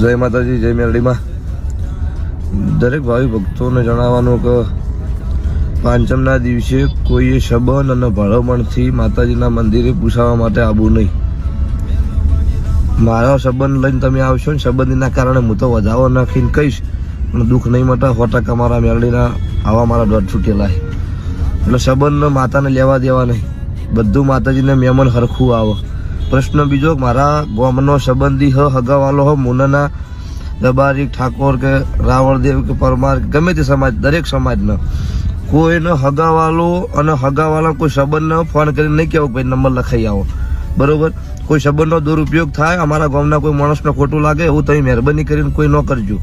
જય માતાજી, જય મેરડીમાં. દરેક ભાવિ ભક્તોને જણાવવાનું કે પાંચમના દિવસે કોઈએ શબન અને ભળવણથી માતાજીના મંદિરે પૂછાવા માટે આવવું નહીં. મારો સંબંધ લઈને તમે આવશો ને સંબંધીના કારણે હું તો વધાવો નાખીને કહીશ, પણ દુઃખ નહીં મટે. 100% મારા મેરડીના આવા મારા દોઢ છૂટેલા છે. એટલે સંબંધ માતાને લેવા દેવા નહીં, બધું માતાજીને મહેમાન હરખું આવે. પ્રશ્ન બીજો, મારા ગામનો સંબંધી હગાવાલો મુનાના દબારી ઠાકોર કે રાવણદેવ કે પરમાર ગમે તે સમાજ, દરેક સમાજનો કોઈનો હગાવાલો અને હગાવાલા કોઈ સંબંધનો ફોન કરીને નહીં કહેવું ભાઈ નંબર લખાઈ આવો, બરોબર? કોઈ સંબંધનો દુરુપયોગ થાય, અમારા ગામના કોઈ માણસને ખોટું લાગે એવું તમે મહેરબાની કરીને કોઈ ન કરજો,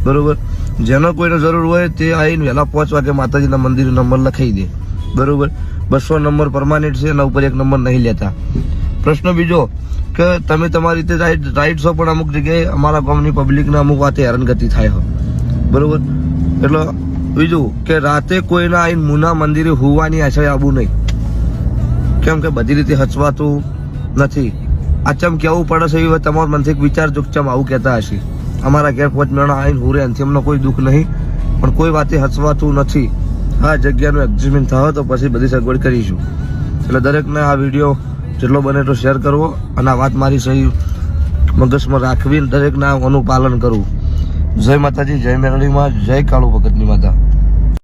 બરોબર? જેનો કોઈને જરૂર હોય તે આવીને વહેલા 5 વાગે માતાજીના મંદિરે નંબર લખાઈ દે, બરોબર? 200 નંબર પરમાનન્ટ છે, એના ઉપર 1 નંબર નહીં લેતા. પ્રશ્ન બીજો કે તમે તમારી રીતે રાઈટ છો, પણ અમુક જગ્યાએ અમારા ગામની પબ્લિકને અમુક વાતે હેરાનગતિ થાય હોય, બરોબર? એટલે બીજું કે રાતે કોઈના આવીને મુના મંદિરે હોવાની આશા આવવું નહીં, કેમ કે બધી રીતે હચવાતું નથી. આ ચમ કેવું પડે છે એ તમારા મનથી વિચારજો, ચમ આવું કહેતા હશે. અમારા ઘેર 5 મહિના આવીને હુરે એનાથી અમને કોઈ દુઃખ નહીં, પણ કોઈ વાતે હચવાતું નથી. હા, જગ્યાનું એડજસ્ટમેન્ટ થાય તો પછી બધી સગવડ કરીશું. એટલે દરેકને આ વિડીયો જેટલો બને એટલો શેર કરવો અને આ વાત મારી સહી મગજમાં રાખવી, દરેકને આનું પાલન કરવું. જય માતાજી, જય મેરડીમાં, જય કાળુ ભગતની માતા.